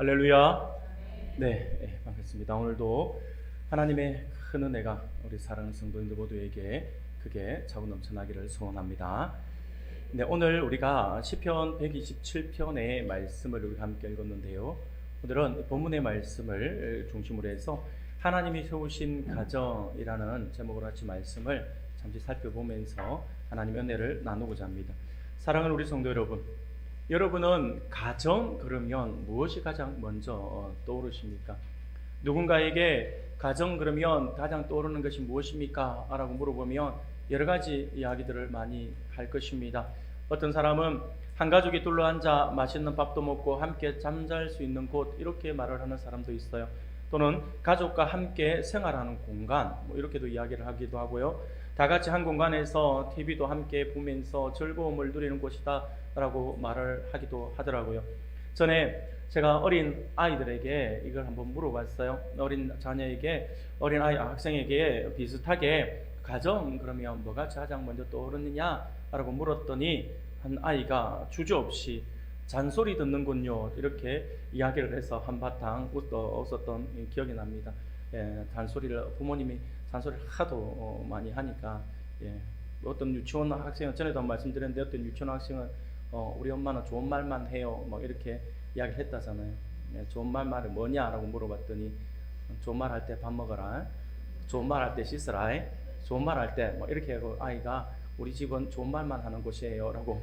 할렐루야. 네, 반갑습니다. 오늘도 하나님의 큰 은혜가 우리 사랑하는 성도님들 모두에게 크게 차고 넘쳐나기를 소원합니다. 네, 오늘 우리가 시편 127편의 말씀을 우리가 함께 읽었는데요. 오늘은 본문의 말씀을 중심으로 해서 하나님이 세우신 가정이라는 제목으로 같이 말씀을 잠시 살펴보면서 하나님의 은혜를 나누고자 합니다. 사랑하는 우리 성도 여러분, 여러분은 가정 그러면 무엇이 가장 먼저 떠오르십니까? 누군가에게 가정 그러면 가장 떠오르는 것이 무엇입니까? 라고 물어보면 여러 가지 이야기들을 많이 할 것입니다. 어떤 사람은 한 가족이 둘러앉아 맛있는 밥도 먹고 함께 잠잘 수 있는 곳, 이렇게 말을 하는 사람도 있어요. 또는 가족과 함께 생활하는 공간, 이렇게도 이야기를 하기도 하고요. 다 같이 한 공간에서 TV도 함께 보면서 즐거움을 누리는 곳이다 라고 말을 하기도 하더라고요. 전에 제가 어린 아이들에게 이걸 한번 물어봤어요. 어린 자녀에게, 어린 아이 학생에게 비슷하게 가정 그러면 뭐가 가장 먼저 떠오르느냐 라고 물었더니 한 아이가 주저없이 잔소리 듣는군요, 이렇게 이야기를 해서 한바탕 웃었던 기억이 납니다. 잔소리를, 부모님이 잔소리를 하도 많이 하니까, 어떤 유치원 학생은, 전에도 말씀드렸는데 어떤 유치원 학생은 우리 엄마는 좋은 말만 해요, 이렇게 이야기를 했다잖아요. 좋은 말이 뭐냐라고 물어봤더니 좋은 말 할 때 밥 먹어라, 좋은 말 할 때 씻어라, 좋은 말 할 때 이렇게 하고 아이가 우리 집은 좋은 말만 하는 곳이에요 라고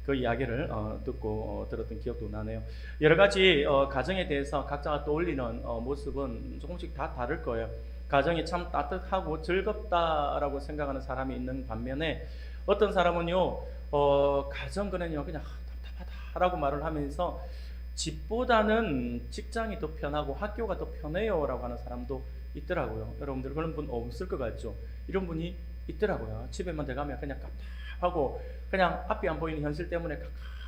그 이야기를 듣고 들었던 기억도 나네요. 여러 가지 가정에 대해서 각자가 떠올리는 모습은 조금씩 다 다를 거예요. 가정이 참 따뜻하고 즐겁다라고 생각하는 사람이 있는 반면에 어떤 사람은요, 가정 그냥 답답하다라고 말을 하면서 집보다는 직장이 더 편하고 학교가 더 편해요 라고 하는 사람도 있더라고요. 여러분들 그런 분 없을 것 같죠? 이런 분이 있더라고요. 집에만 들어가면 그냥 답답하고 그냥 앞이 안 보이는 현실 때문에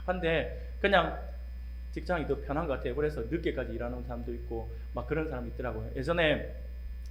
갑갑한데 그냥 직장이 더 편한 것 같아요. 그래서 늦게까지 일하는 사람도 있고 그런 사람이 있더라고요. 예전에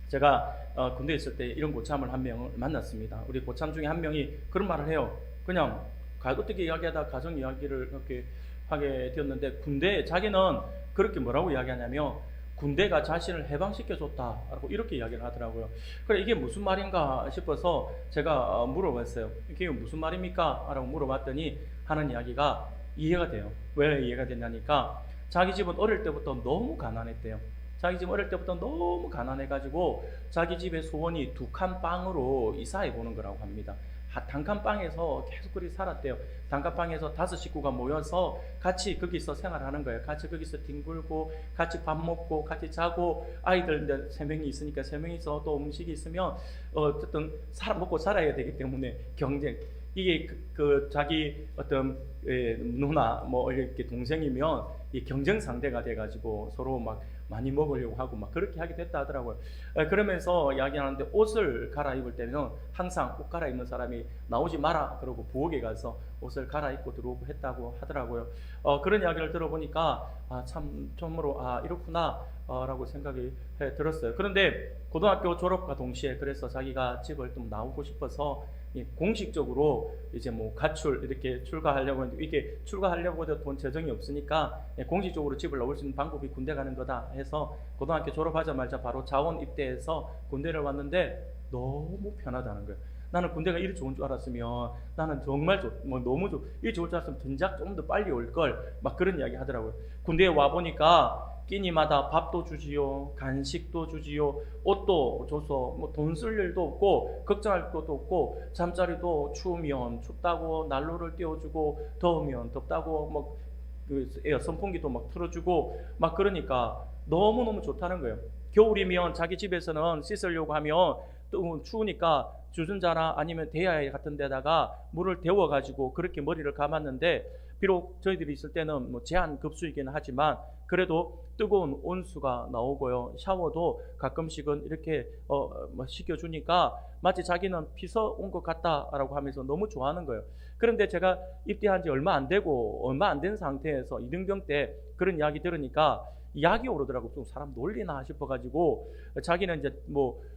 제가 군대에 있을 때 이런 고참을 한 명을 만났습니다. 우리 고참 중에 한 명이 그런 말을 해요. 그냥 어떻게 이야기하다 가정 이야기를 이렇게 하게 되었는데, 군대, 자기는 그렇게 뭐라고 이야기하냐면 군대가 자신을 해방시켜줬다라고 이렇게 이야기를 하더라고요. 그래, 이게 무슨 말인가 싶어서 제가 물어봤어요. 이게 무슨 말입니까? 라고 물어봤더니 하는 이야기가 이해가 돼요. 왜 이해가 됐냐니까, 자기 집은 어릴 때부터 너무 가난했대요. 자기 집 어릴 때부터 너무 가난해가지고 자기 집의 소원이 2칸 방으로 이사해 보는 거라고 합니다. 단칸방에서 계속 그리 살았대요. 단칸방에서 5식구가 모여서 같이 거기서 생활하는 거예요. 같이 거기서 뒹굴고 같이 밥 먹고 같이 자고, 아이들 3명이 있으니까 3명이서 또 음식이 있으면 어쨌든 먹고 살아야 되기 때문에 경쟁, 이게 자기 어떤 누나 이렇게 동생이면 이 경쟁 상대가 돼가지고 서로 많이 먹으려고 하고 그렇게 하게 됐다 하더라고요. 그러면서 이야기하는데, 옷을 갈아입을 때는 항상 옷 갈아입는 사람이 나오지 마라 그러고 부엌에 가서 옷을 갈아입고 들어오고 했다고 하더라고요. 그런 이야기를 들어보니까 참으로 이렇구나 라고 생각이 들었어요. 그런데 고등학교 졸업과 동시에 그래서 자기가 집을 좀 나오고 싶어서 공식적으로 이제 가출 이렇게 출가하려고 했는데, 이게 출가하려고 해도 돈 재정이 없으니까 공식적으로 집을 나올 수 있는 방법이 군대 가는 거다 해서 고등학교 졸업하자마자 바로 자원 입대해서 군대를 왔는데 너무 편하다는 거예요. 나는 군대가 이리 좋은 줄 알았으면, 나는 정말 너무 이리 좋을 줄 알았으면 진작 좀 더 빨리 올걸, 그런 이야기 하더라고요. 군대에 와보니까 끼니마다 밥도 주지요, 간식도 주지요, 옷도 줘서 돈 쓸 일도 없고 걱정할 것도 없고, 잠자리도 추우면 춥다고 난로를 띄워주고, 더우면 덥다고 선풍기도 틀어주고 그러니까 너무너무 좋다는 거예요. 겨울이면 자기 집에서는 씻으려고 하면 또 추우니까 주전자나 아니면 대야 같은 데다가 물을 데워가지고 그렇게 머리를 감았는데, 비록 저희들이 있을 때는 제한 급수이기는 하지만 그래도 뜨거운 온수가 나오고요, 샤워도 가끔씩은 이렇게 시켜주니까 마치 자기는 피서 온 것 같다라고 하면서 너무 좋아하는 거예요. 그런데 제가 입대한 지 얼마 안 된 상태에서 이등병 때 그런 이야기 들으니까 약이 오르더라고. 좀 사람 놀리나 싶어가지고, 자기는 이제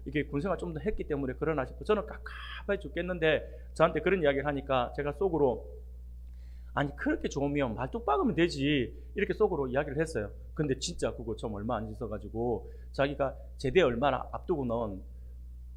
이게 군생활 좀 더 했기 때문에 그러나 싶어. 저는 깝깝해 죽겠는데 저한테 그런 이야기를 하니까 제가 속으로 아니 그렇게 좋으면 말뚝 박으면 되지 이렇게 속으로 이야기를 했어요. 근데 진짜 그거 좀 얼마 안 있어가지고 자기가 제대 얼마나 앞두고는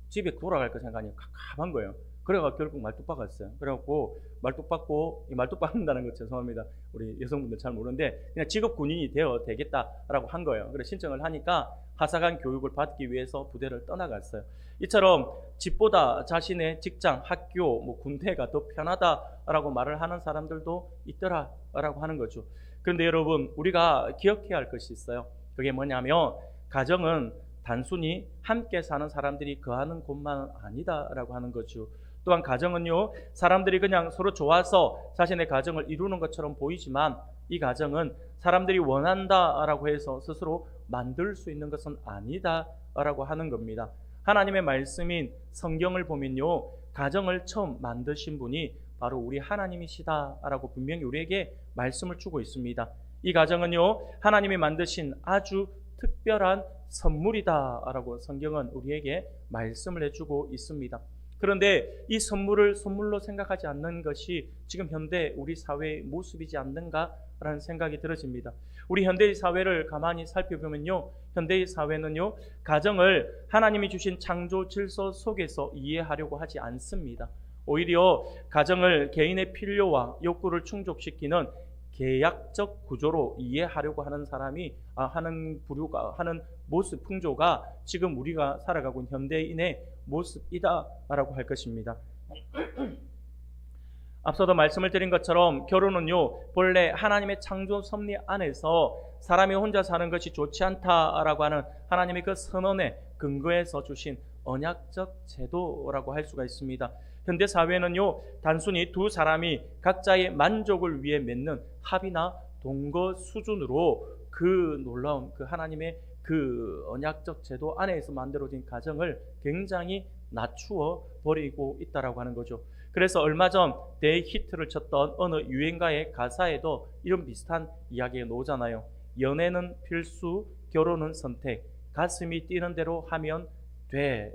집에 돌아갈 거 생각하니 깝깝한 거예요. 그래가 결국 말뚝 박았어요. 그래갖고 말뚝 박고, 이 말뚝 박는다는 거 죄송합니다. 우리 여성분들 잘 모르는데 그냥 직업 군인이 되어 되겠다라고 한 거예요. 그래서 신청을 하니까 하사관 교육을 받기 위해서 부대를 떠나갔어요. 이처럼 집보다 자신의 직장, 학교, 뭐 군대가 더 편하다라고 말을 하는 사람들도 있더라라고 하는 거죠. 그런데 여러분, 우리가 기억해야 할 것이 있어요. 그게 뭐냐면 가정은 단순히 함께 사는 사람들이 거하는 곳만 아니다라고 하는 거죠. 또한 가정은요, 사람들이 그냥 서로 좋아서 자신의 가정을 이루는 것처럼 보이지만 이 가정은 사람들이 원한다라고 해서 스스로 만들 수 있는 것은 아니다라고 하는 겁니다. 하나님의 말씀인 성경을 보면요, 가정을 처음 만드신 분이 바로 우리 하나님이시다라고 분명히 우리에게 말씀을 주고 있습니다. 이 가정은요, 하나님이 만드신 아주 특별한 선물이다라고 성경은 우리에게 말씀을 해주고 있습니다. 그런데 이 선물을 선물로 생각하지 않는 것이 지금 현대 우리 사회의 모습이지 않는가라는 생각이 들어집니다. 우리 현대의 사회를 가만히 살펴보면요, 현대의 사회는요, 가정을 하나님이 주신 창조 질서 속에서 이해하려고 하지 않습니다. 오히려 가정을 개인의 필요와 욕구를 충족시키는 계약적 구조로 이해하려고 하는 사람이 하는 부류가 하는 모습 풍조가 지금 우리가 살아가고 있는 현대인의 모습이다라고 할 것입니다. 앞서도 말씀을 드린 것처럼 결혼은요, 본래 하나님의 창조 섭리 안에서 사람이 혼자 사는 것이 좋지 않다라고 하는 하나님의 그 선언의 근거에서 주신 언약적 제도라고 할 수가 있습니다. 현대 사회는요, 단순히 두 사람이 각자의 만족을 위해 맺는 합의나 동거 수준으로 그 놀라운 그 하나님의 그 언약적 제도 안에서 만들어진 가정을 굉장히 낮추어 버리고 있다라고 하는 거죠. 그래서 얼마 전 대히트를 쳤던 어느 유행가의 가사에도 이런 비슷한 이야기가 나오잖아요. 연애는 필수, 결혼은 선택, 가슴이 뛰는 대로 하면 돼.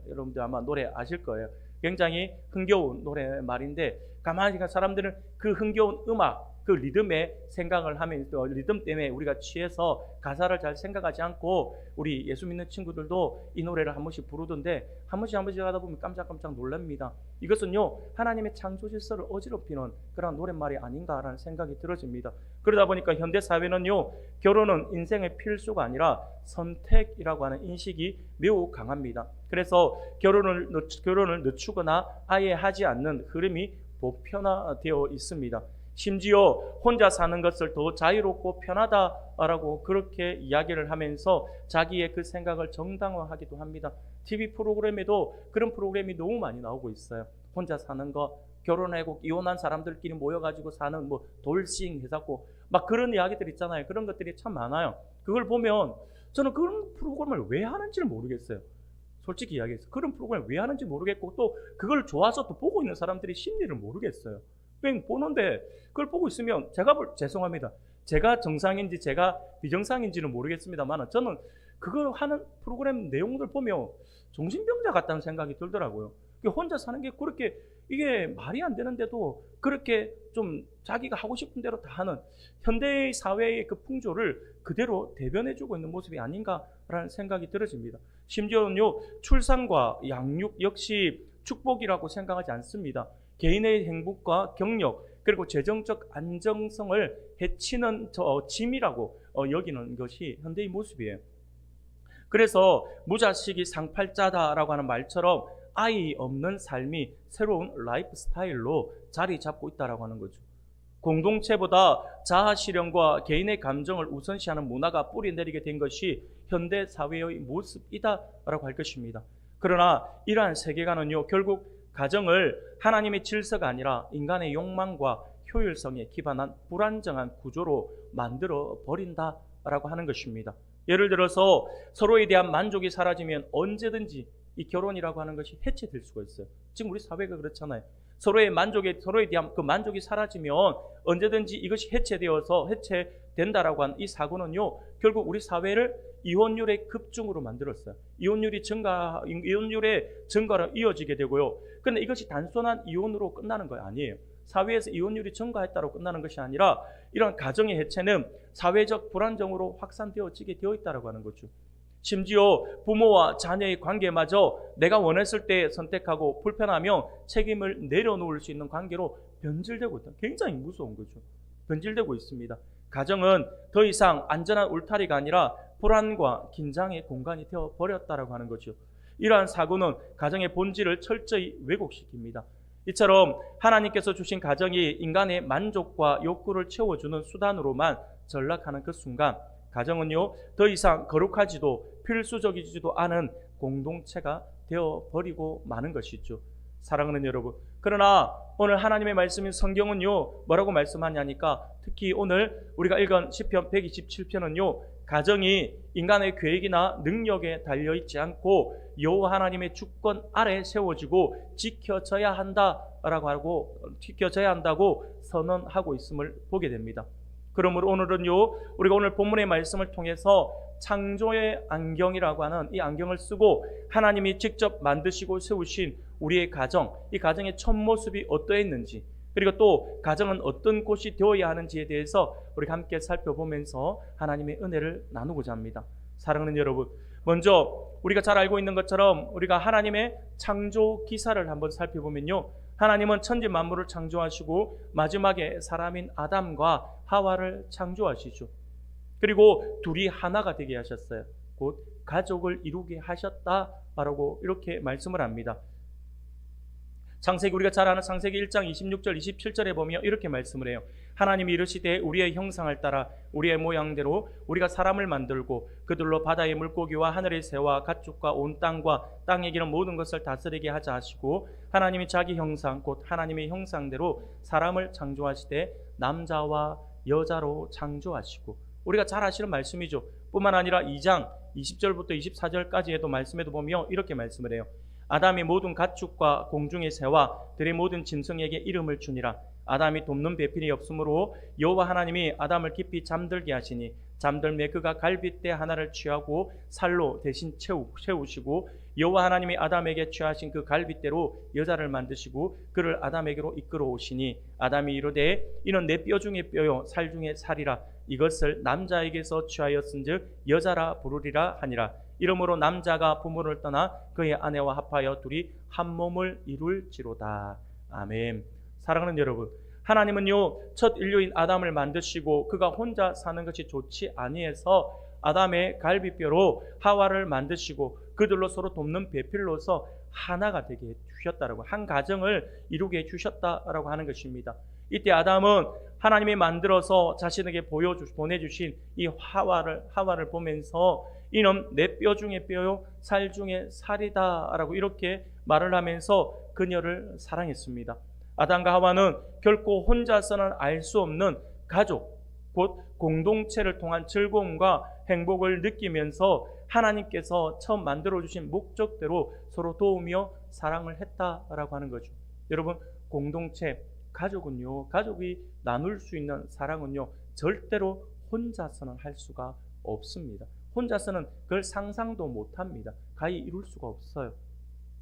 여러분들 아마 노래 아실 거예요. 굉장히 흥겨운 노래 말인데 가만히 사람들은 그 흥겨운 음악, 그 리듬에 생각을 하면서 리듬 때문에 우리가 취해서 가사를 잘 생각하지 않고 우리 예수 믿는 친구들도 이 노래를 한 번씩 부르던데 한 번씩 하다 보면 깜짝깜짝 놀랍니다. 이것은요, 하나님의 창조 질서를 어지럽히는 그런 노랫말이 아닌가라는 생각이 들어집니다. 그러다 보니까 현대 사회는요, 결혼은 인생의 필수가 아니라 선택이라고 하는 인식이 매우 강합니다. 그래서 결혼을 늦추거나 아예 하지 않는 흐름이 보편화되어 있습니다. 심지어 혼자 사는 것을 더 자유롭고 편하다라고 그렇게 이야기를 하면서 자기의 그 생각을 정당화하기도 합니다. TV 프로그램에도 그런 프로그램이 너무 많이 나오고 있어요. 혼자 사는 거, 결혼하고 이혼한 사람들끼리 모여가지고 사는 뭐 돌싱 해갖고 막 그런 이야기들 있잖아요. 그런 것들이 참 많아요. 그걸 보면 저는 그런 프로그램을 왜 하는지를 모르겠어요. 솔직히 이야기해서 그런 프로그램을 왜 하는지 모르겠고 또 그걸 좋아서 또 보고 있는 사람들의 심리를 모르겠어요. 그냥 보는데 그걸 보고 있으면 죄송합니다. 제가 정상인지 제가 비정상인지는 모르겠습니다만 저는 그걸 하는 프로그램 내용들 보면 정신병자 같다는 생각이 들더라고요. 혼자 사는 게 그렇게 이게 말이 안 되는데도 그렇게 좀 자기가 하고 싶은 대로 다 하는 현대의 사회의 그 풍조를 그대로 대변해주고 있는 모습이 아닌가라는 생각이 들어집니다. 심지어는요, 출산과 양육 역시 축복이라고 생각하지 않습니다. 개인의 행복과 경력 그리고 재정적 안정성을 해치는 짐이라고 여기는 것이 현대의 모습이에요. 그래서 무자식이 상팔자다라고 하는 말처럼 아이 없는 삶이 새로운 라이프 스타일로 자리 잡고 있다라고 하는 거죠. 공동체보다 자아 실현과 개인의 감정을 우선시하는 문화가 뿌리내리게 된 것이 현대 사회의 모습이다라고 할 것입니다. 그러나 이러한 세계관은요, 결국 가정을 하나님의 질서가 아니라 인간의 욕망과 효율성에 기반한 불안정한 구조로 만들어 버린다라고 하는 것입니다. 예를 들어서 서로에 대한 만족이 사라지면 언제든지 이 결혼이라고 하는 것이 해체될 수가 있어요. 지금 우리 사회가 그렇잖아요. 서로에 대한 그 만족이 사라지면 언제든지 이것이 해체된다라고 하는 이 사고는요, 결국 우리 사회를 이혼율의 급증으로 만들었어요. 이혼율의 증가로 이어지게 되고요. 그런데 이것이 단순한 이혼으로 끝나는 거 아니에요. 사회에서 이혼율이 증가했다고 끝나는 것이 아니라 이런 가정의 해체는 사회적 불안정으로 확산되어지게 되어 있다고 하는 거죠. 심지어 부모와 자녀의 관계마저 내가 원했을 때 선택하고 불편하며 책임을 내려놓을 수 있는 관계로 변질되고 있다. 굉장히 무서운 거죠. 변질되고 있습니다. 가정은 더 이상 안전한 울타리가 아니라 불안과 긴장의 공간이 되어 버렸다라고 하는 거죠. 이러한 사고는 가정의 본질을 철저히 왜곡시킵니다. 이처럼 하나님께서 주신 가정이 인간의 만족과 욕구를 채워주는 수단으로만 전락하는 그 순간 가정은요 더 이상 거룩하지도 필수적이지도 않은 공동체가 되어버리고 마는 것이죠. 사랑하는 여러분, 그러나 오늘 하나님의 말씀인 성경은요 뭐라고 말씀하냐니까, 특히 오늘 우리가 읽은 시편 127편은요 가정이 인간의 계획이나 능력에 달려있지 않고 여호와 하나님의 주권 아래 세워지고 지켜져야 한다고 선언하고 있음을 보게 됩니다. 그러므로 오늘은요 우리가 오늘 본문의 말씀을 통해서 창조의 안경이라고 하는 이 안경을 쓰고 하나님이 직접 만드시고 세우신 우리의 가정, 이 가정의 첫 모습이 어떠했는지, 그리고 또 가정은 어떤 곳이 되어야 하는지에 대해서 우리가 함께 살펴보면서 하나님의 은혜를 나누고자 합니다. 사랑하는 여러분, 먼저 우리가 잘 알고 있는 것처럼 우리가 하나님의 창조 기사를 한번 살펴보면요, 하나님은 천지 만물을 창조하시고 마지막에 사람인 아담과 하와를 창조하시죠. 그리고 둘이 하나가 되게 하셨어요. 곧 가족을 이루게 하셨다라고 이렇게 말씀을 합니다. 창세기, 우리가 잘 아는 창세기 1장 26절 27절에 보면 이렇게 말씀을 해요. 하나님이 이르시되 우리의 형상을 따라 우리의 모양대로 우리가 사람을 만들고 그들로 바다의 물고기와 하늘의 새와 가축과 온 땅과 땅에 기는 모든 것을 다스리게 하자 하시고, 하나님이 자기 형상 곧 하나님의 형상대로 사람을 창조하시되 남자와 여자로 창조하시고, 우리가 잘 아시는 말씀이죠. 뿐만 아니라 2장 20절부터 24절까지에도 말씀에도 보면 이렇게 말씀을 해요. 아담이 모든 가축과 공중의 새와 들의 모든 짐승에게 이름을 주니라. 아담이 돕는 배필이 없으므로 여호와 하나님이 아담을 깊이 잠들게 하시니 잠들매 그가 갈빗대 하나를 취하고 살로 대신 채우시고 여호와 하나님이 아담에게 취하신 그 갈빗대로 여자를 만드시고 그를 아담에게로 이끌어 오시니 아담이 이르되 이는 내 뼈 중에 뼈요 살 중에 살이라. 이것을 남자에게서 취하였은즉 여자라 부르리라 하니라. 이러므로 남자가 부모를 떠나 그의 아내와 합하여 둘이 한 몸을 이룰지로다. 아멘. 사랑하는 여러분, 하나님은요 첫 인류인 아담을 만드시고 그가 혼자 사는 것이 좋지 아니해서 아담의 갈비뼈로 하와를 만드시고 그들로 서로 돕는 배필로서 하나가 되게 해주셨다라고, 한 가정을 이루게 해주셨다라고 하는 것입니다. 이때 아담은 하나님이 만들어서 자신에게 보내주신 이 하와를 보면서 이는 내 뼈 중에 뼈요 살 중에 살이다 라고 이렇게 말을 하면서 그녀를 사랑했습니다. 아담과 하와는 결코 혼자서는 알 수 없는 가족, 곧 공동체를 통한 즐거움과 행복을 느끼면서 하나님께서 처음 만들어주신 목적대로 서로 도우며 사랑을 했다라고 하는 거죠. 여러분, 공동체, 가족은요, 가족이 나눌 수 있는 사랑은요 절대로 혼자서는 할 수가 없습니다. 혼자서는 그걸 상상도 못합니다. 가히 이룰 수가 없어요.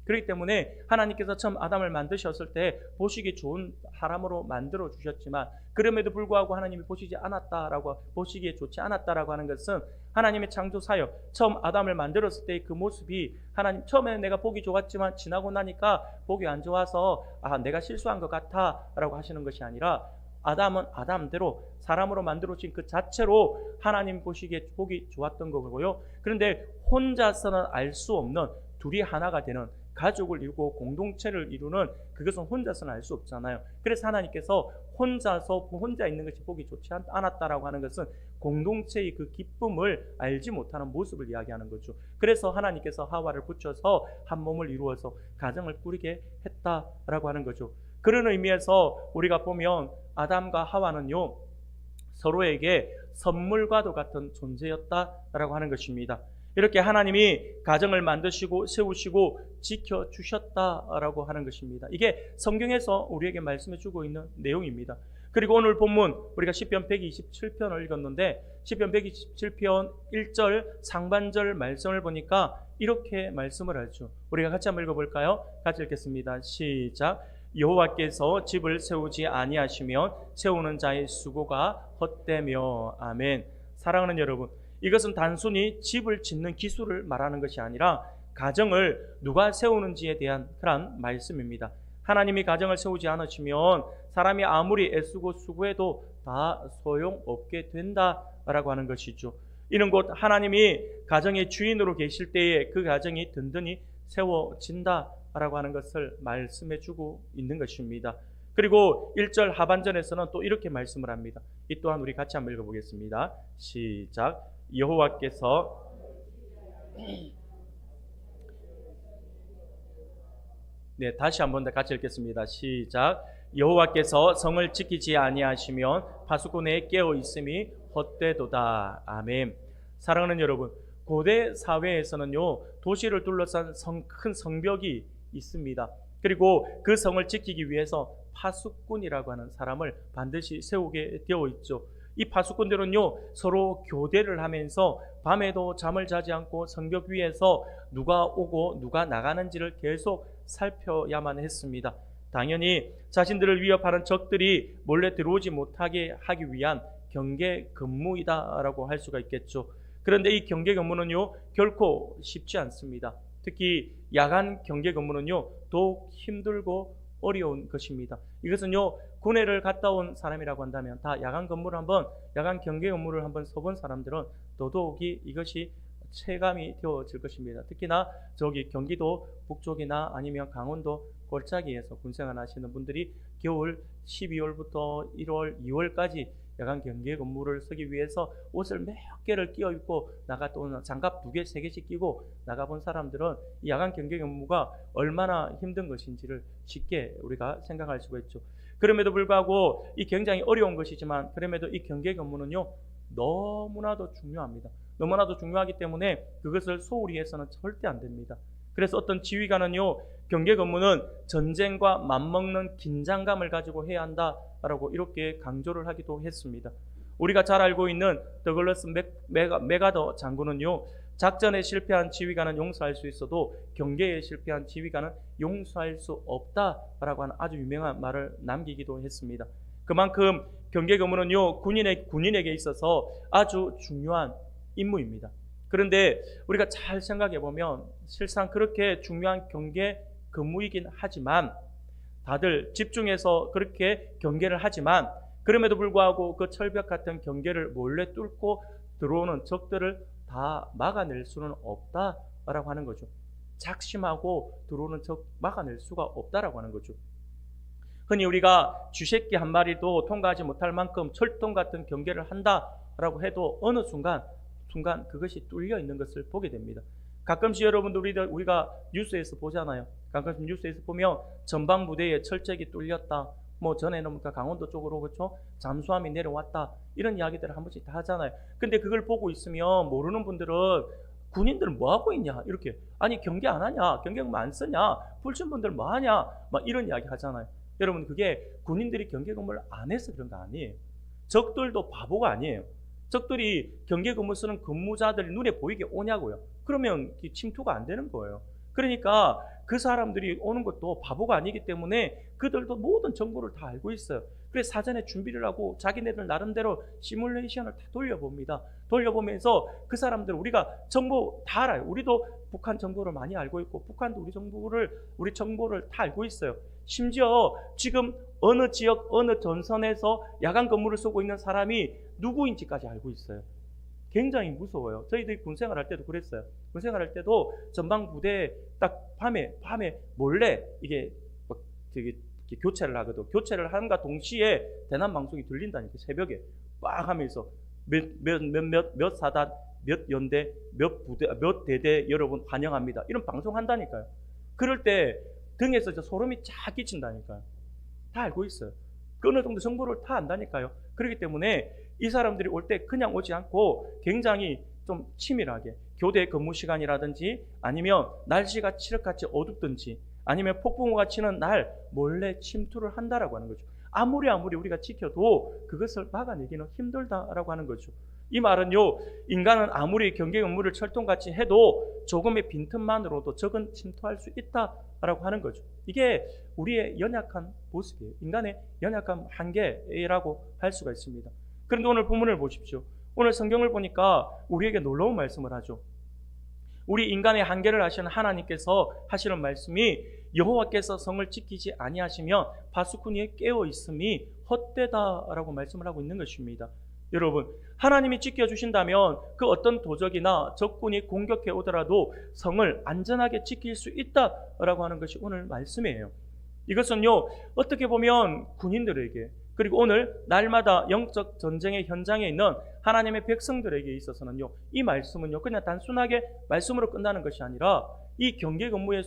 그렇기 때문에 하나님께서 처음 아담을 만드셨을 때 보시기 좋은 사람으로 만들어 주셨지만 그럼에도 불구하고 하나님이 보시기에 좋지 않았다라고 하는 것은 하나님의 창조 사역, 처음 아담을 만들었을 때의 그 모습이 하나님 처음에는 내가 보기 좋았지만 지나고 나니까 보기 안 좋아서 내가 실수한 것 같아 라고 하시는 것이 아니라 아담은 아담대로 사람으로 만들어진 그 자체로 하나님 보시기에 보기 좋았던 거고요. 그런데 혼자서는 알 수 없는 둘이 하나가 되는 가족을 이루고 공동체를 이루는 그것은 혼자서는 알 수 없잖아요. 그래서 하나님께서 혼자 있는 것이 보기 좋지 않았다라고 하는 것은 공동체의 그 기쁨을 알지 못하는 모습을 이야기하는 거죠. 그래서 하나님께서 하와를 붙여서 한 몸을 이루어서 가정을 꾸리게 했다라고 하는 거죠. 그런 의미에서 우리가 보면 아담과 하와는요 서로에게 선물과도 같은 존재였다라고 하는 것입니다. 이렇게 하나님이 가정을 만드시고 세우시고 지켜주셨다라고 하는 것입니다. 이게 성경에서 우리에게 말씀해주고 있는 내용입니다. 그리고 오늘 본문 우리가 시편 127편을 읽었는데 시편 127편 1절 상반절 말씀을 보니까 이렇게 말씀을 하죠. 우리가 같이 한번 읽어볼까요? 같이 읽겠습니다. 시작. 여호와께서 집을 세우지 아니하시면 세우는 자의 수고가 헛되며. 아멘. 사랑하는 여러분, 이것은 단순히 집을 짓는 기술을 말하는 것이 아니라 가정을 누가 세우는지에 대한 그런 말씀입니다. 하나님이 가정을 세우지 않으시면 사람이 아무리 애쓰고 수고해도 다 소용없게 된다라고 하는 것이죠. 이는 곧 하나님이 가정의 주인으로 계실 때에 그 가정이 든든히 세워진다라고 하는 것을 말씀해주고 있는 것입니다. 그리고 1절 하반전에서는 또 이렇게 말씀을 합니다. 이 또한 우리 같이 한번 읽어보겠습니다. 시작. 여호와께서 네, 다시 한번 더 같이 읽겠습니다. 시작. 여호와께서 성을 지키지 아니하시면 파수꾼에 깨어 있음이 헛되도다. 아멘. 사랑하는 여러분, 고대 사회에서는요, 도시를 둘러싼 큰 성벽이 있습니다. 그리고 그 성을 지키기 위해서 파수꾼이라고 하는 사람을 반드시 세우게 되어 있죠. 이 파수꾼들은요, 서로 교대를 하면서 밤에도 잠을 자지 않고 성벽 위에서 누가 오고 누가 나가는지를 계속 살펴야만 했습니다. 당연히 자신들을 위협하는 적들이 몰래 들어오지 못하게 하기 위한 경계 근무이다라고 할 수가 있겠죠. 그런데 이 경계 근무는요, 결코 쉽지 않습니다. 특히 야간 경계 근무는요, 더욱 힘들고 어려운 것입니다. 이것은요, 군대를 갔다 온 사람이라고 한다면 다 야간 경계 근무를 한번 서본 사람들은 더더욱이 이것이 체감이 되어질 것입니다. 특히나 저기 경기도 북쪽이나 아니면 강원도 골짜기에서 군생활 하시는 분들이 겨울 12월부터 1월, 2월까지 야간 경계 근무를 서기 위해서 옷을 몇 개를 끼워 입고 또는 장갑 2개, 3개씩 끼고 나가본 사람들은 이 야간 경계 근무가 얼마나 힘든 것인지를 쉽게 우리가 생각할 수가 있죠. 그럼에도 불구하고 이 굉장히 어려운 것이지만 그럼에도 이 경계 근무는요, 너무나도 중요합니다. 너무나도 중요하기 때문에 그것을 소홀히 해서는 절대 안 됩니다. 그래서 어떤 지휘관은요, 경계 근무는 전쟁과 맞먹는 긴장감을 가지고 해야 한다라고 이렇게 강조를 하기도 했습니다. 우리가 잘 알고 있는 더글러스 맥아더 장군은요, 작전에 실패한 지휘관은 용서할 수 있어도 경계에 실패한 지휘관은 용서할 수 없다라고 하는 아주 유명한 말을 남기기도 했습니다. 그만큼 경계 근무는요, 군인에게 있어서 아주 중요한 임무입니다. 그런데 우리가 잘 생각해 보면 실상 그렇게 중요한 경계 근무이긴 하지만 다들 집중해서 그렇게 경계를 하지만 그럼에도 불구하고 그 철벽 같은 경계를 몰래 뚫고 들어오는 적들을 다 막아낼 수는 없다라고 하는 거죠. 작심하고 들어오는 적 막아낼 수가 없다라고 하는 거죠. 흔히 우리가 쥐새끼 한 마리도 통과하지 못할 만큼 철통 같은 경계를 한다라고 해도 어느 순간 그것이 뚫려 있는 것을 보게 됩니다. 가끔씩 여러분들 우리가 뉴스에서 보잖아요. 가끔씩 뉴스에서 보면 전방부대에 철책이 뚫렸다. 전에는 강원도 쪽으로 그렇죠? 잠수함이 내려왔다. 이런 이야기들을 한 번씩 다 하잖아요. 근데 그걸 보고 있으면 모르는 분들은 군인들은 뭐 하고 있냐? 이렇게 아니 경계 안 하냐? 경계금 안 쓰냐? 불신분들 뭐 하냐? 이런 이야기 하잖아요. 여러분 그게 군인들이 경계 근무를 안 해서 그런 거 아니에요. 적들도 바보가 아니에요. 적들이 경계 근무 쓰는 근무자들이 눈에 보이게 오냐고요. 그러면 침투가 안 되는 거예요. 그러니까 그 사람들이 오는 것도 바보가 아니기 때문에 그들도 모든 정보를 다 알고 있어요. 그래서 사전에 준비를 하고 자기네들 나름대로 시뮬레이션을 다 돌려봅니다. 돌려보면서 그 사람들 우리가 정보 다 알아요. 우리도 북한 정보를 많이 알고 있고 북한도 우리 정보를 다 알고 있어요. 심지어 지금 어느 지역 어느 전선에서 야간 근무를 쓰고 있는 사람이 누구인지까지 알고 있어요. 굉장히 무서워요. 저희들이 군생활 할 때도 그랬어요. 군생활 할 때도 전방 부대에 딱 밤에 몰래 이게 교체를 하거든. 교체를 함과 동시에 대남 방송이 들린다니까. 새벽에 빡 하면서 몇 사단, 몇 연대, 몇 부대, 몇 대대 여러분 환영합니다. 이런 방송 한다니까요. 그럴 때 등에서 소름이 쫙 끼친다니까요. 다 알고 있어요. 그 어느 정도 정보를 다 안다니까요. 그렇기 때문에 이 사람들이 올 때 그냥 오지 않고 굉장히 좀 치밀하게 교대 근무 시간이라든지 아니면 날씨가 칠흑같이 어둡든지 아니면 폭풍우가 치는 날 몰래 침투를 한다라고 하는 거죠. 아무리 우리가 지켜도 그것을 막아내기는 힘들다라고 하는 거죠. 이 말은요, 인간은 아무리 경계 근무를 철통같이 해도 조금의 빈틈만으로도 적은 침투할 수 있다라고 하는 거죠. 이게 우리의 연약한 모습이에요. 인간의 연약한 한계라고 할 수가 있습니다. 그런데 오늘 본문을 보십시오. 오늘 성경을 보니까 우리에게 놀라운 말씀을 하죠. 우리 인간의 한계를 아시는 하나님께서 하시는 말씀이 여호와께서 성을 지키지 아니하시면 바수쿠니에 깨어 있음이 헛되다라고 말씀을 하고 있는 것입니다. 여러분, 하나님이 지켜주신다면 그 어떤 도적이나 적군이 공격해 오더라도 성을 안전하게 지킬 수 있다라고 하는 것이 오늘 말씀이에요. 이것은요, 어떻게 보면 군인들에게, 그리고 오늘 날마다 영적 전쟁의 현장에 있는 하나님의 백성들에게 있어서는요, 이 말씀은요, 그냥 단순하게 말씀으로 끝나는 것이 아니라 이 경계 근무의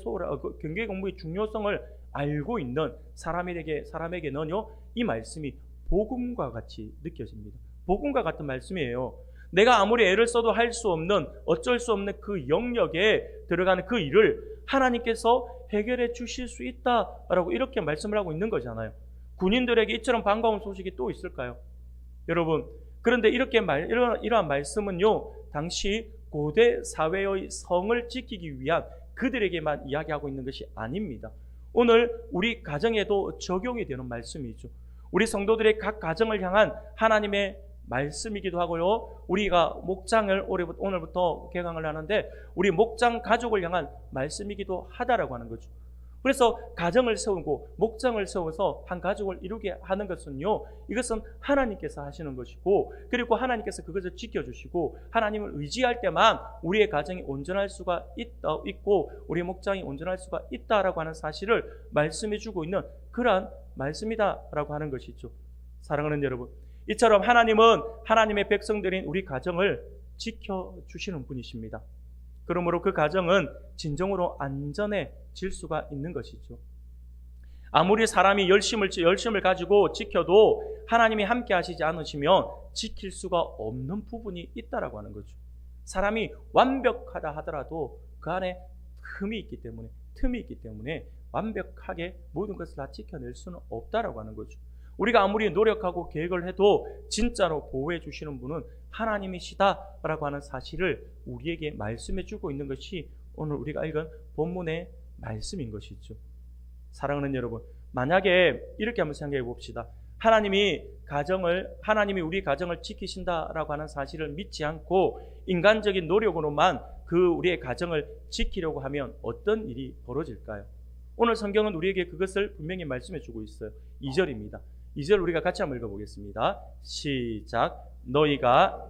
중요성을 알고 있는 사람에게는요, 이 말씀이 복음과 같이 느껴집니다. 복음과 같은 말씀이에요. 내가 아무리 애를 써도 할 수 없는, 어쩔 수 없는 그 영역에 들어가는 그 일을 하나님께서 해결해 주실 수 있다라고 이렇게 말씀을 하고 있는 거잖아요. 군인들에게 이처럼 반가운 소식이 또 있을까요? 여러분, 그런데 이러한 말씀은요, 당시 고대 사회의 성을 지키기 위한 그들에게만 이야기하고 있는 것이 아닙니다. 오늘 우리 가정에도 적용이 되는 말씀이죠. 우리 성도들의 각 가정을 향한 하나님의 말씀이기도 하고요, 우리가 목장을 오늘부터 개강을 하는데 우리 목장 가족을 향한 말씀이기도 하다라고 하는 거죠. 그래서 가정을 세우고 목장을 세워서 한 가족을 이루게 하는 것은요, 이것은 하나님께서 하시는 것이고, 그리고 하나님께서 그것을 지켜주시고 하나님을 의지할 때만 우리의 가정이 온전할 수가 있고 우리의 목장이 온전할 수가 있다라고 하는 사실을 말씀해 주고 있는 그러한 말씀이다라고 하는 것이죠. 사랑하는 여러분, 이처럼 하나님은 하나님의 백성들인 우리 가정을 지켜주시는 분이십니다. 그러므로 그 가정은 진정으로 안전해질 수가 있는 것이죠. 아무리 사람이 열심을 가지고 지켜도 하나님이 함께 하시지 않으시면 지킬 수가 없는 부분이 있다라고 하는 거죠. 사람이 완벽하다 하더라도 그 안에 틈이 있기 때문에 완벽하게 모든 것을 다 지켜낼 수는 없다라고 하는 거죠. 우리가 아무리 노력하고 계획을 해도 진짜로 보호해 주시는 분은 하나님이시다라고 하는 사실을 우리에게 말씀해 주고 있는 것이 오늘 우리가 읽은 본문의 말씀인 것이죠. 사랑하는 여러분, 만약에 이렇게 한번 생각해 봅시다. 하나님이 우리 가정을 지키신다라고 하는 사실을 믿지 않고 인간적인 노력으로만 우리의 가정을 지키려고 하면 어떤 일이 벌어질까요? 오늘 성경은 우리에게 그것을 분명히 말씀해 주고 있어요. 2절입니다. 2절 우리가 같이 한번 읽어보겠습니다. 시작. 너희가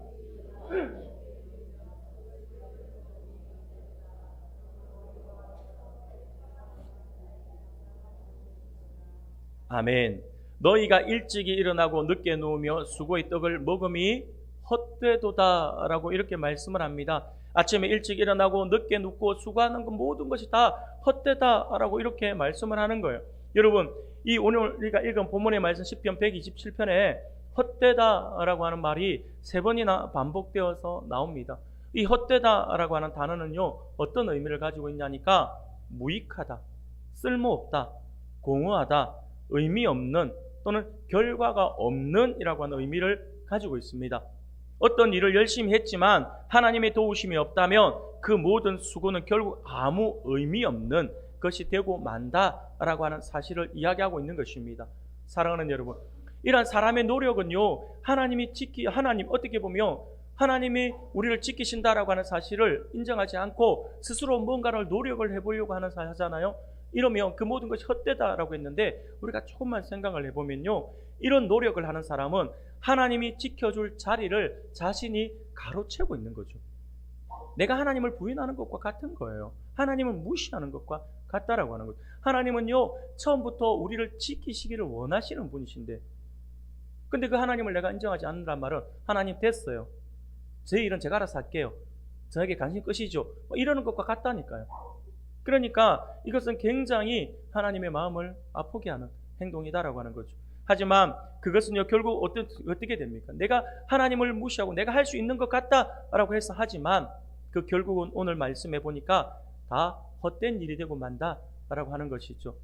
아멘. 너희가 일찍이 일어나고 늦게 누우며 수고의 떡을 먹음이 헛되도다라고 이렇게 말씀을 합니다. 아침에 일찍 일어나고 늦게 눕고 수고하는 것 모든 것이 다 헛되다라고 이렇게 말씀을 하는 거예요. 여러분, 이 오늘 우리가 읽은 본문의 말씀 시편 127편에 헛되다라고 하는 말이 3번이나 반복되어서 나옵니다. 이 헛되다라고 하는 단어는요, 어떤 의미를 가지고 있냐니까 무익하다, 쓸모없다, 공허하다, 의미 없는 또는 결과가 없는 이라고 하는 의미를 가지고 있습니다. 어떤 일을 열심히 했지만 하나님의 도우심이 없다면 그 모든 수고는 결국 아무 의미 없는 것이 되고 만다라고 하는 사실을 이야기하고 있는 것입니다. 사랑하는 여러분, 이러한 사람의 노력은요, 하나님 어떻게 보면 하나님이 우리를 지키신다라고 하는 사실을 인정하지 않고 스스로 뭔가를 노력을 해보려고 하잖아요. 이러면 그 모든 것이 헛되다라고 했는데, 우리가 조금만 생각을 해보면요, 이런 노력을 하는 사람은 하나님이 지켜줄 자리를 자신이 가로채고 있는 거죠. 내가 하나님을 부인하는 것과 같은 거예요. 하나님을 무시하는 것과 같다라고 하는 거죠. 하나님은요, 처음부터 우리를 지키시기를 원하시는 분이신데, 근데 그 하나님을 내가 인정하지 않는단 말은, 하나님 됐어요, 제 일은 제가 알아서 할게요, 저에게 관심 끝이죠, 이러는 것과 같다니까요. 그러니까 이것은 굉장히 하나님의 마음을 아프게 하는 행동이다라고 하는 거죠. 하지만 그것은요, 결국 어떻게 됩니까? 내가 하나님을 무시하고 내가 할 수 있는 것 같다라고 해서 하지만 그 결국은 오늘 말씀해 보니까 다 헛된 일이 되고 만다라고 하는 것이죠.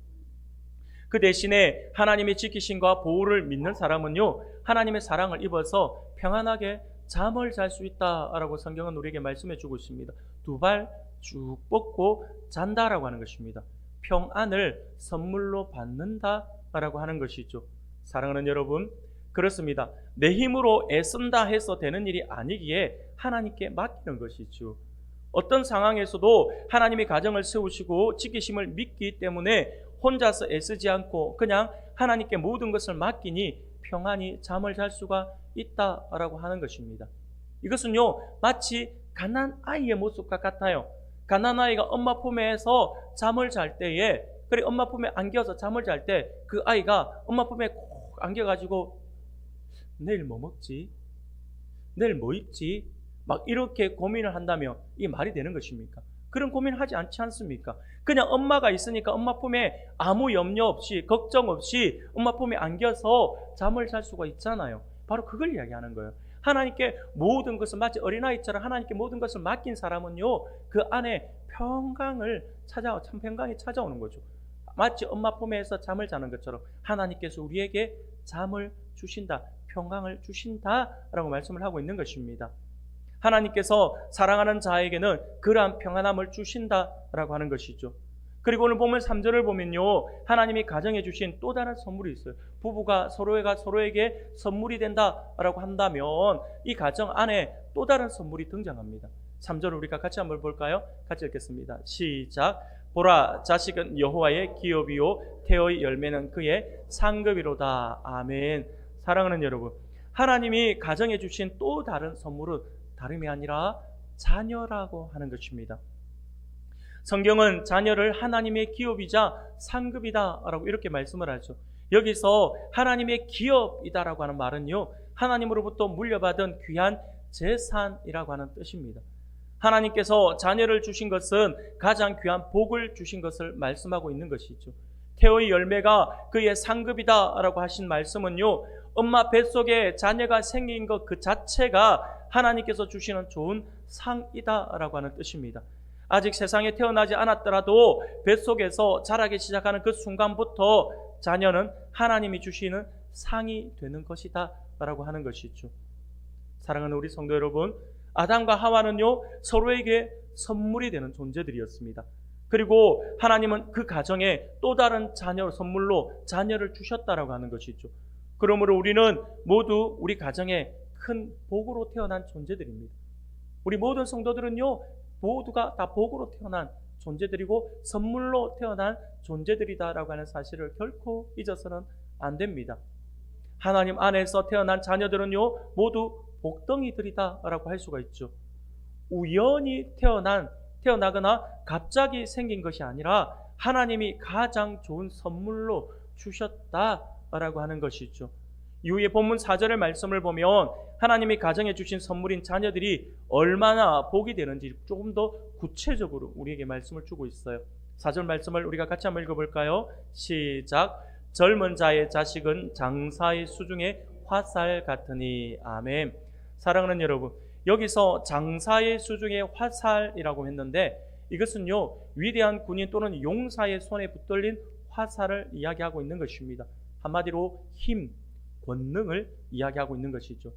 그 대신에 하나님의 지키심과 보호를 믿는 사람은요, 하나님의 사랑을 입어서 평안하게 잠을 잘 수 있다라고 성경은 우리에게 말씀해 주고 있습니다. 2발 쭉 뻗고 잔다라고 하는 것입니다. 평안을 선물로 받는다라고 하는 것이죠. 사랑하는 여러분, 그렇습니다. 내 힘으로 애쓴다 해서 되는 일이 아니기에 하나님께 맡기는 것이죠. 어떤 상황에서도 하나님이 가정을 세우시고 지키심을 믿기 때문에 혼자서 애쓰지 않고 그냥 하나님께 모든 것을 맡기니 평안히 잠을 잘 수가 있다라고 하는 것입니다. 이것은요, 마치 갓난 아이의 모습과 같아요. 갓난 아이가 엄마 품에서 잠을 잘 때에, 그래 엄마 품에 안겨서 잠을 잘 때 그 아이가 엄마 품에 꼭 안겨가지고 내일 뭐 먹지? 내일 뭐 입지? 막 이렇게 고민을 한다면 이게 말이 되는 것입니까? 그런 고민을 하지 않지 않습니까? 그냥 엄마가 있으니까 엄마 품에 아무 염려 없이 걱정 없이 엄마 품에 안겨서 잠을 잘 수가 있잖아요. 바로 그걸 이야기하는 거예요. 하나님께 모든 것을, 마치 어린아이처럼 하나님께 모든 것을 맡긴 사람은요, 그 안에 평강을 참 평강이 찾아오는 거죠. 마치 엄마 품에서 잠을 자는 것처럼 하나님께서 우리에게 잠을 주신다, 평강을 주신다라고 말씀을 하고 있는 것입니다. 하나님께서 사랑하는 자에게는 그러한 평안함을 주신다라고 하는 것이죠. 그리고 오늘 보면 3절을 보면요, 하나님이 가정해 주신 또 다른 선물이 있어요. 부부가 서로에게 선물이 된다라고 한다면 이 가정 안에 또 다른 선물이 등장합니다. 3절을 우리가 같이 한번 볼까요? 같이 읽겠습니다. 시작. 보라, 자식은 여호와의 기업이요 태의 열매는 그의 상급이로다. 아멘. 사랑하는 여러분, 하나님이 가정해 주신 또 다른 선물은 다름이 아니라 자녀라고 하는 것입니다. 성경은 자녀를 하나님의 기업이자 상급이다라고 이렇게 말씀을 하죠. 여기서 하나님의 기업이다라고 하는 말은요, 하나님으로부터 물려받은 귀한 재산이라고 하는 뜻입니다. 하나님께서 자녀를 주신 것은 가장 귀한 복을 주신 것을 말씀하고 있는 것이죠. 태의 열매가 그의 상급이다라고 하신 말씀은요, 엄마 뱃속에 자녀가 생긴 것 그 자체가 하나님께서 주시는 좋은 상이다라고 하는 뜻입니다. 아직 세상에 태어나지 않았더라도 뱃속에서 자라기 시작하는 그 순간부터 자녀는 하나님이 주시는 상이 되는 것이다 라고 하는 것이죠. 사랑하는 우리 성도 여러분, 아담과 하와는요, 서로에게 선물이 되는 존재들이었습니다. 그리고 하나님은 그 가정에 또 다른 자녀 선물로 자녀를 주셨다라고 하는 것이죠. 그러므로 우리는 모두 우리 가정에 큰 복으로 태어난 존재들입니다. 우리 모든 성도들은요, 모두가 다 복으로 태어난 존재들이고 선물로 태어난 존재들이다라고 하는 사실을 결코 잊어서는 안 됩니다. 하나님 안에서 태어난 자녀들은요, 모두 복덩이들이다라고 할 수가 있죠. 우연히 태어나거나 갑자기 생긴 것이 아니라 하나님이 가장 좋은 선물로 주셨다라고 하는 것이죠. 이후에 본문 4절의 말씀을 보면 하나님이 가정해 주신 선물인 자녀들이 얼마나 복이 되는지 조금 더 구체적으로 우리에게 말씀을 주고 있어요. 4절 말씀을 우리가 같이 한번 읽어볼까요? 시작. 젊은 자의 자식은 장사의 수중에 화살 같으니. 아멘. 사랑하는 여러분, 여기서 장사의 수중에 화살이라고 했는데 이것은요, 위대한 군인 또는 용사의 손에 붙들린 화살을 이야기하고 있는 것입니다. 한마디로 힘, 권능을 이야기하고 있는 것이죠.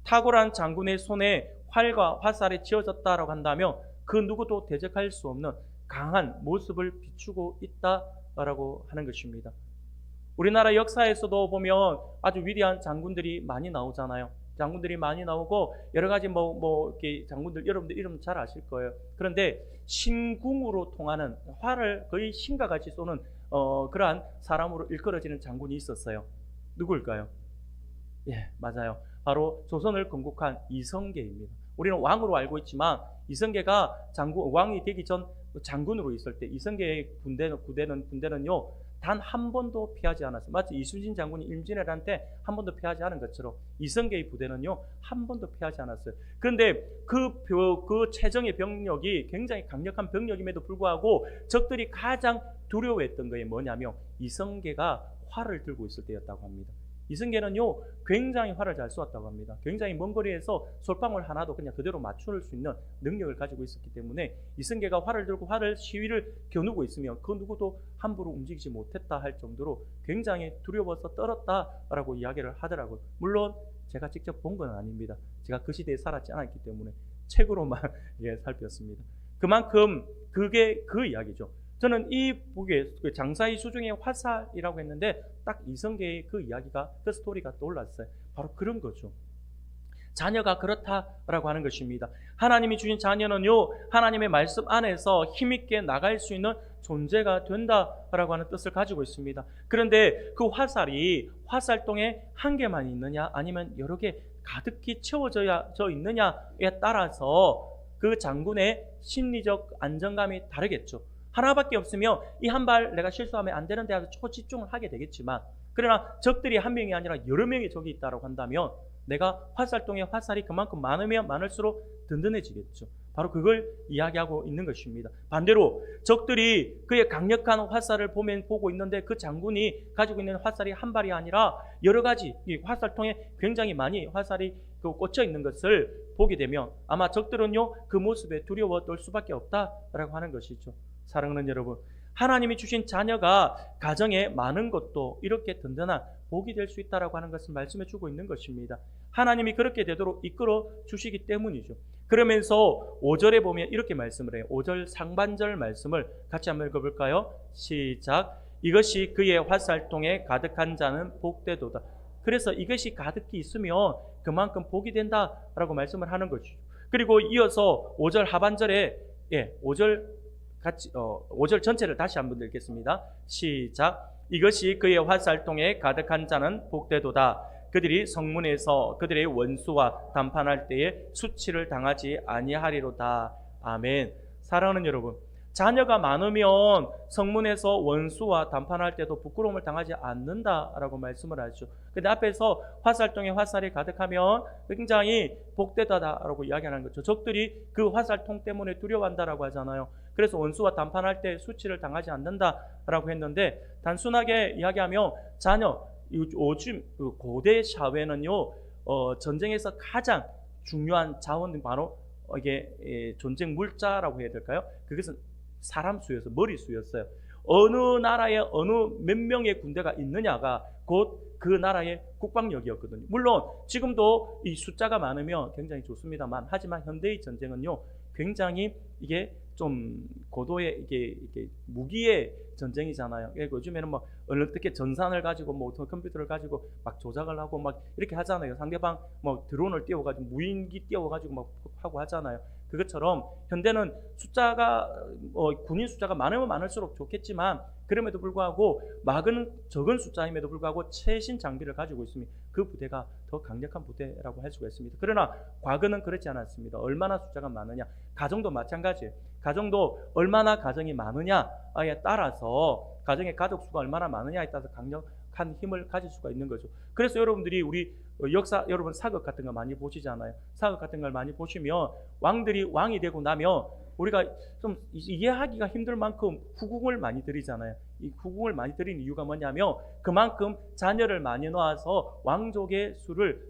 탁월한 장군의 손에 활과 화살이 쥐어졌다라고 한다면 그 누구도 대적할 수 없는 강한 모습을 비추고 있다라고 하는 것입니다. 우리나라 역사에서도 보면 아주 위대한 장군들이 많이 나오잖아요. 장군들이 많이 나오고 여러 가지 이렇게 장군들 여러분들 이름 잘 아실 거예요. 그런데 신궁으로 통하는 활을 거의 신과 같이 쏘는 그러한 사람으로 일컬어지는 장군이 있었어요. 누구일까요? 예, 맞아요. 바로 조선을 건국한 이성계입니다. 우리는 왕으로 알고 있지만 이성계가 왕이 되기 전 장군으로 있을 때 이성계의 군대는요, 단 한 번도 피하지 않았어요. 마치 이순신 장군이 임진왜란때 한 번도 피하지 않은 것처럼 이성계의 부대는요, 한 번도 피하지 않았어요. 그런데 그 최정의 병력이 굉장히 강력한 병력임에도 불구하고 적들이 가장 두려워했던 것이 뭐냐면 이성계가 활을 들고 있을 때였다고 합니다. 이성계는요, 굉장히 활을 잘 쏘았다고 합니다. 굉장히 먼 거리에서 솔방울 하나도 그냥 그대로 맞출 수 있는 능력을 가지고 있었기 때문에 이성계가 활을 들고 시위를 겨누고 있으면 그 누구도 함부로 움직이지 못했다 할 정도로 굉장히 두려워서 떨었다라고 이야기를 하더라고요. 물론 제가 직접 본 건 아닙니다. 제가 그 시대에 살았지 않았기 때문에 책으로만 살폈습니다. 그만큼 그게 그 이야기죠. 저는 이 보기에 그 장사의 수중의 화살이라고 했는데 딱 이성계의 그 이야기가, 그 스토리가 떠올랐어요. 바로 그런 거죠. 자녀가 그렇다라고 하는 것입니다. 하나님이 주신 자녀는요, 하나님의 말씀 안에서 힘있게 나갈 수 있는 존재가 된다라고 하는 뜻을 가지고 있습니다. 그런데 그 화살이 화살통에 한 개만 있느냐, 아니면 여러 개 가득히 채워져 있느냐에 따라서 그 장군의 심리적 안정감이 다르겠죠. 하나밖에 없으면 이 한 발 내가 실수하면 안 되는데 하고 초집중을 하게 되겠지만, 그러나 적들이 한 명이 아니라 여러 명의 적이 있다고 한다면 내가 화살통에 화살이 그만큼 많으면 많을수록 든든해지겠죠. 바로 그걸 이야기하고 있는 것입니다. 반대로 적들이 그의 강력한 화살을 보고 있는데 그 장군이 가지고 있는 화살이 한 발이 아니라 여러 가지 이 화살통에 굉장히 많이 화살이 꽂혀 있는 것을 보게 되면 아마 적들은요, 그 모습에 두려워 떨 수밖에 없다라고 하는 것이죠. 사랑하는 여러분, 하나님이 주신 자녀가 가정에 많은 것도 이렇게 든든한 복이 될 수 있다라고 하는 것을 말씀해 주고 있는 것입니다. 하나님이 그렇게 되도록 이끌어 주시기 때문이죠. 그러면서 5절에 보면 이렇게 말씀을 해요. 5절 상반절 말씀을 같이 한번 읽어볼까요? 시작. 이것이 그의 화살통에 가득한 자는 복되도다. 그래서 이것이 가득히 있으면 그만큼 복이 된다라고 말씀을 하는 것이죠. 그리고 이어서 5절 하반절에 5절 전체를 다시 한번 읽겠습니다. 시작. 이것이 그의 화살통에 가득한 자는 복되도다. 그들이 성문에서 그들의 원수와 담판할 때에 수치를 당하지 아니하리로다. 아멘. 사랑하는 여러분, 자녀가 많으면 성문에서 원수와 담판할 때도 부끄러움을 당하지 않는다라고 말씀을 하죠. 근데 앞에서 화살통에 화살이 가득하면 굉장히 복되다라고 이야기하는 거죠. 적들이 그 화살통 때문에 두려워한다라고 하잖아요. 그래서 원수와 담판할 때 수치를 당하지 않는다라고 했는데, 단순하게 이야기하면 자녀, 요즘 고대 사회는요, 전쟁에서 가장 중요한 자원은 바로 이게 전쟁 물자라고 해야 될까요? 그것은 사람 수였어요. 머리 수였어요. 어느 나라에 어느 몇 명의 군대가 있느냐가 곧 그 나라의 국방력이었거든요. 물론 지금도 이 숫자가 많으면 굉장히 좋습니다만, 하지만 현대의 전쟁은요, 굉장히 이게 좀 고도의 이게 무기의 전쟁이잖아요. 요즘에는 뭐 어떻게 전산을 가지고 뭐 컴퓨터를 가지고 막 조작을 하고 막 이렇게 하잖아요. 상대방 뭐 드론을 띄워가지고 무인기 띄워가지고 막 하고 하잖아요. 그것처럼 현대는 숫자가 군인 숫자가 많으면 많을수록 좋겠지만, 그럼에도 불구하고 막은 적은 숫자임에도 불구하고 최신 장비를 가지고 있으니 그 부대가 더 강력한 부대라고 할 수가 있습니다. 그러나 과거는 그렇지 않았습니다. 얼마나 숫자가 많으냐, 가정도 마찬가지예요. 가정도 얼마나 가정이 많으냐에 따라서, 가정의 가족 수가 얼마나 많으냐에 따라서 강력한 힘을 가질 수가 있는 거죠. 그래서 여러분들이 우리 역사, 여러분 사극 같은 거 많이 보시잖아요. 사극 같은 걸 많이 보시면 왕들이 왕이 되고 나면 우리가 좀 이해하기가 힘들 만큼 후궁을 많이 들이잖아요. 이 후궁을 많이 들이는 이유가 뭐냐면 그만큼 자녀를 많이 낳아서 왕족의 수를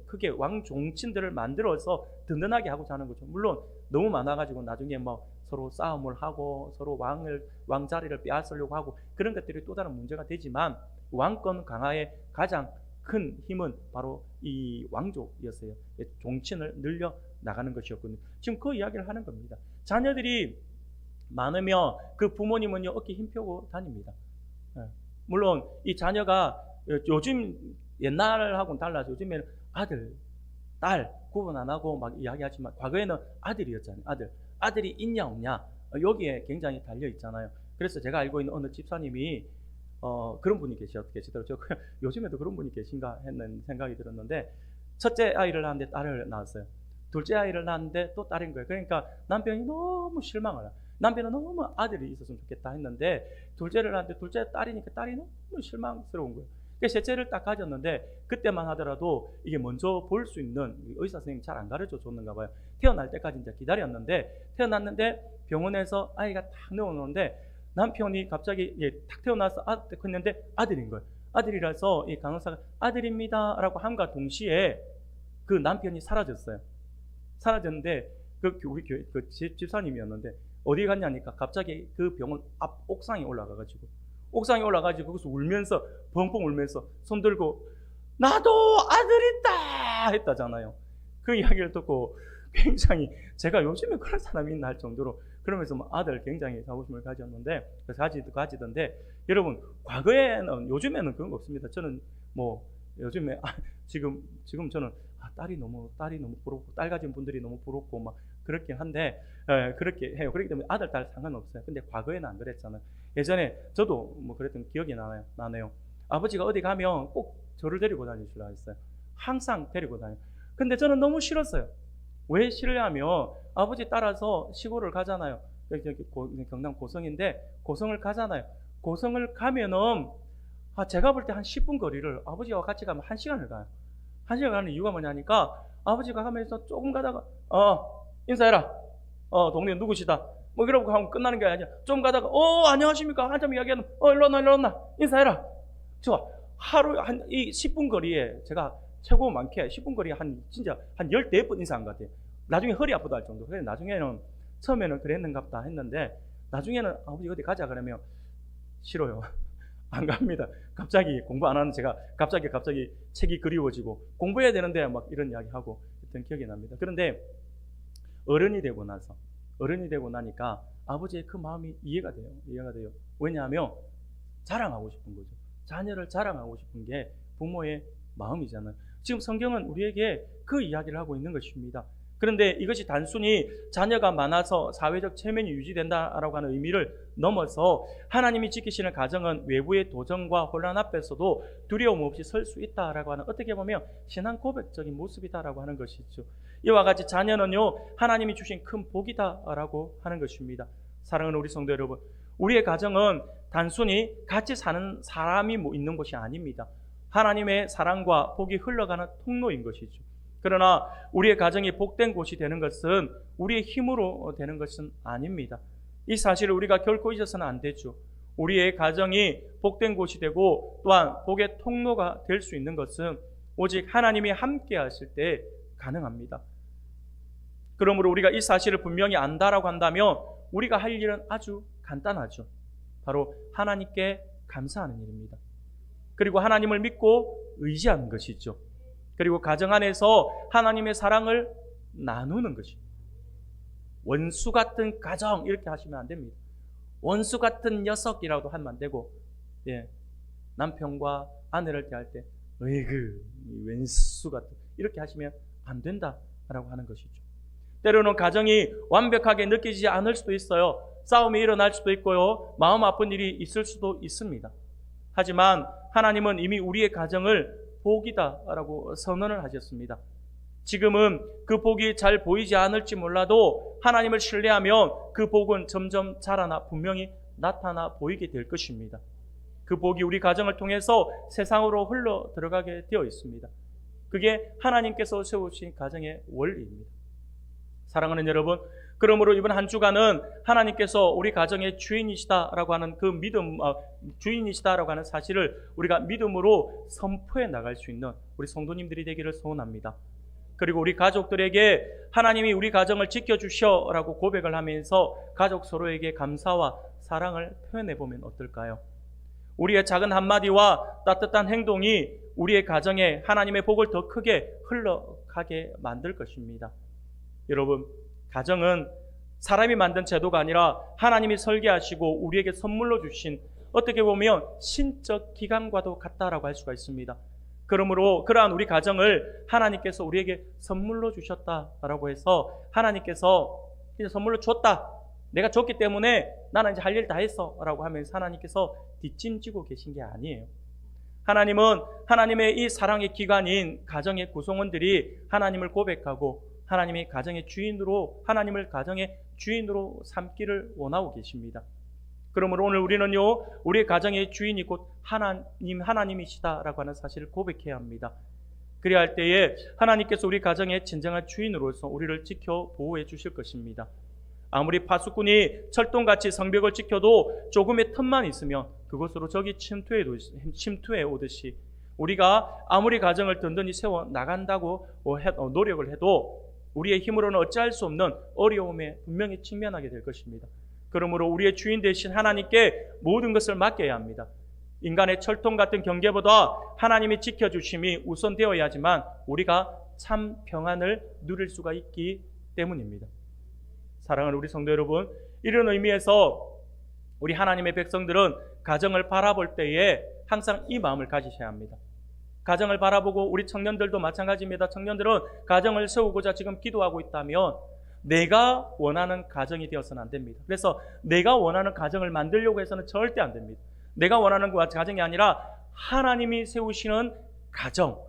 크게 왕종친들을 만들어서 든든하게 하고 자는 거죠. 물론 너무 많아가지고 나중에 뭐 서로 싸움을 하고 서로 왕자리를 빼앗으려고 하고 그런 것들이 또 다른 문제가 되지만, 왕권 강화의 가장 큰 힘은 바로 이 왕족이었어요. 종친을 늘려 나가는 것이었거든요. 지금 그 이야기를 하는 겁니다. 자녀들이 많으면 그 부모님은요, 어깨 힘 펴고 다닙니다. 물론 이 자녀가 요즘 옛날하고는 달라서 요즘에는 아들, 딸 구분 안 하고 막 이야기하지만, 과거에는 아들이었잖아요. 아들이 있냐 없냐 여기에 굉장히 달려 있잖아요. 그래서 제가 알고 있는 어느 집사님이 그런 분이 계시더라고요. 요즘에도 그런 분이 계신가 했는 생각이 들었는데, 첫째 아이를 낳았는데 딸을 낳았어요. 둘째 아이를 낳았는데 또 딸인 거예요. 그러니까 남편이 너무 실망을 해요. 남편은 너무 아들이 있었으면 좋겠다 했는데, 둘째를 낳았는데 둘째 딸이니까 딸이 너무 실망스러운 거예요. 그래서 셋째를 딱 가졌는데, 그때만 하더라도 이게 먼저 볼 수 있는, 의사 선생님이 잘 안 가르쳐 줬는가 봐요. 태어날 때까지 이제 기다렸는데, 태어났는데 병원에서 아이가 딱 내어놓는데 남편이 갑자기 탁 태어나서 했는데 아들인 거예요. 아들이라서 이 간호사가 아들입니다 라고 함과 동시에 그 남편이 사라졌어요. 사라졌는데 우리 교회 집사님이었는데 어디 갔냐니까 갑자기 그 병원 앞 옥상에 올라가가지고 거기서 울면서 펑펑 울면서 손 들고 나도 아들 있다 했다잖아요. 그 이야기를 듣고 굉장히 제가 요즘에 그런 사람이 있나 할 정도로 그러면서 뭐 아들 굉장히 자부심을 가졌는데 가지던데 여러분 과거에는 요즘에는 그런 거 없습니다. 저는 뭐 요즘에 지금 저는 딸이 너무 부럽고 딸 가진 분들이 너무 부럽고 막 그렇긴 한데 그렇게 해요. 그렇기 때문에 아들 딸 상관없어요. 근데 과거에는 안 그랬잖아요. 예전에 저도 뭐 그랬던 기억이 나네요. 아버지가 어디 가면 꼭 저를 데리고 다니시려 했어요. 항상 데리고 다녀요. 근데 저는 너무 싫었어요. 왜 싫냐면 아버지 따라서 시골을 가잖아요. 경남 고성인데 고성을 가잖아요. 고성을 가면은 제가 볼 때 한 10분 거리를 아버지와 같이 가면 1시간을 가요. 1시간 가는 이유가 뭐냐니까 아버지가 가면서 조금 가다가 인사해라. 동네 누구시다. 뭐 이러고 하면 끝나는 게 아니라 좀 가다가 안녕하십니까 한참 이야기하면 일로 왔나 인사해라. 저 하루 이 10분 거리에 제가 최고 많게 10분 거리에 진짜 한 14번 인사한 것 같아요. 나중에 허리 아프다 할 정도. 그래서 나중에는 처음에는 그랬는갑다 했는데 나중에는 아버지 어디 가자 그러면 싫어요. 안 갑니다. 갑자기 공부 안 하는 제가 갑자기 책이 그리워지고 공부해야 되는데 막 이런 이야기하고 했던 기억이 납니다. 그런데 어른이 되고 나니까 아버지의 그 마음이 이해가 돼요. 왜냐하면 자랑하고 싶은 거죠. 자녀를 자랑하고 싶은 게 부모의 마음이잖아요. 지금 성경은 우리에게 그 이야기를 하고 있는 것입니다. 그런데 이것이 단순히 자녀가 많아서 사회적 체면이 유지된다라고 하는 의미를 넘어서 하나님이 지키시는 가정은 외부의 도전과 혼란 앞에서도 두려움 없이 설 수 있다라고 하는 어떻게 보면 신앙 고백적인 모습이다라고 하는 것이죠. 이와 같이 자녀는요 하나님이 주신 큰 복이다라고 하는 것입니다. 사랑하는 우리 성도 여러분, 우리의 가정은 단순히 같이 사는 사람이 있는 곳이 아닙니다. 하나님의 사랑과 복이 흘러가는 통로인 것이죠. 그러나 우리의 가정이 복된 곳이 되는 것은 우리의 힘으로 되는 것은 아닙니다. 이 사실을 우리가 결코 잊어서는 안 되죠. 우리의 가정이 복된 곳이 되고 또한 복의 통로가 될 수 있는 것은 오직 하나님이 함께 하실 때 가능합니다. 그러므로 우리가 이 사실을 분명히 안다라고 한다면 우리가 할 일은 아주 간단하죠. 바로 하나님께 감사하는 일입니다. 그리고 하나님을 믿고 의지하는 것이죠. 그리고 가정 안에서 하나님의 사랑을 나누는 것입니다. 원수 같은 가정 이렇게 하시면 안 됩니다. 원수 같은 녀석이라도 하면 안 되고 남편과 아내를 대할 때 으이그 웬수 같은 이렇게 하시면 안 된다라고 하는 것이죠. 때로는 가정이 완벽하게 느끼지 않을 수도 있어요. 싸움이 일어날 수도 있고요. 마음 아픈 일이 있을 수도 있습니다. 하지만 하나님은 이미 우리의 가정을 복이다라고 선언을 하셨습니다. 지금은 그 복이 잘 보이지 않을지 몰라도 하나님을 신뢰하면 그 복은 점점 자라나 분명히 나타나 보이게 될 것입니다. 그 복이 우리 가정을 통해서 세상으로 흘러 들어가게 되어 있습니다. 그게 하나님께서 세우신 가정의 원리입니다. 사랑하는 여러분, 그러므로 이번 한 주간은 하나님께서 우리 가정의 주인이시다라고 하는 그 믿음, 주인이시다라고 하는 사실을 우리가 믿음으로 선포해 나갈 수 있는 우리 성도님들이 되기를 소원합니다. 그리고 우리 가족들에게 하나님이 우리 가정을 지켜주셔라고 고백을 하면서 가족 서로에게 감사와 사랑을 표현해 보면 어떨까요? 우리의 작은 한마디와 따뜻한 행동이 우리의 가정에 하나님의 복을 더 크게 흘러가게 만들 것입니다. 여러분, 가정은 사람이 만든 제도가 아니라 하나님이 설계하시고 우리에게 선물로 주신 어떻게 보면 신적 기관과도 같다라고 할 수가 있습니다. 그러므로 그러한 우리 가정을 하나님께서 우리에게 선물로 주셨다라고 해서 하나님께서 이제 선물로 줬다. 내가 줬기 때문에 나는 이제 할 일 다 했어 라고 하면서 하나님께서 뒷짐지고 계신 게 아니에요. 하나님은 하나님의 이 사랑의 기관인 가정의 구성원들이 하나님을 고백하고 하나님의 가정의 주인으로 하나님을 가정의 주인으로 삼기를 원하고 계십니다. 그러므로 오늘 우리는요 우리의 가정의 주인이 곧 하나님이시다라고 하는 사실을 고백해야 합니다. 그래야 할 때에 하나님께서 우리 가정의 진정한 주인으로서 우리를 지켜 보호해 주실 것입니다. 아무리 파수꾼이 철동같이 성벽을 지켜도 조금의 틈만 있으면 그것으로 적이 침투해 오듯이 우리가 아무리 가정을 든든히 세워 나간다고 노력을 해도 우리의 힘으로는 어찌할 수 없는 어려움에 분명히 직면하게 될 것입니다. 그러므로 우리의 주인 되신 하나님께 모든 것을 맡겨야 합니다. 인간의 철통 같은 경계보다 하나님이 지켜주심이 우선되어야 하지만 우리가 참 평안을 누릴 수가 있기 때문입니다. 사랑하는 우리 성도 여러분, 이런 의미에서 우리 하나님의 백성들은 가정을 바라볼 때에 항상 이 마음을 가지셔야 합니다. 가정을 바라보고 우리 청년들도 마찬가지입니다. 청년들은 가정을 세우고자 지금 기도하고 있다면 내가 원하는 가정이 되어서는 안 됩니다. 그래서 내가 원하는 가정을 만들려고 해서는 절대 안 됩니다. 내가 원하는 가정이 아니라 하나님이 세우시는 가정,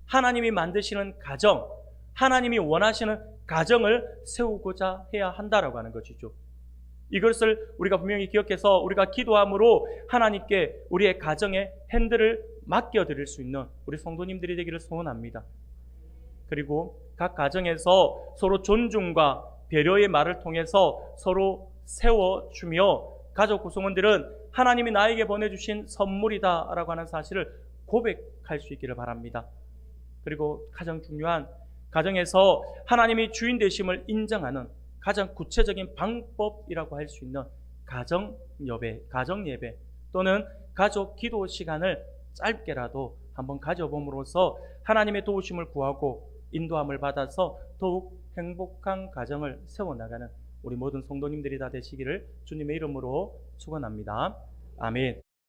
하나님이 만드시는 가정, 하나님이 원하시는 가정을 세우고자 해야 한다라고 하는 것이죠. 이것을 우리가 분명히 기억해서 우리가 기도함으로 하나님께 우리의 가정의 핸들을 맡겨드릴 수 있는 우리 성도님들이 되기를 소원합니다. 그리고 각 가정에서 서로 존중과 배려의 말을 통해서 서로 세워주며 가족 구성원들은 하나님이 나에게 보내주신 선물이다 라고 하는 사실을 고백할 수 있기를 바랍니다. 그리고 가장 중요한 가정에서 하나님이 주인 되심을 인정하는 가장 구체적인 방법이라고 할 수 있는 가정 예배 또는 가족 기도 시간을 짧게라도 한번 가져봄으로써 하나님의 도우심을 구하고 인도함을 받아서 더욱 행복한 가정을 세워나가는 우리 모든 성도님들이 다 되시기를 주님의 이름으로 축원합니다. 아멘.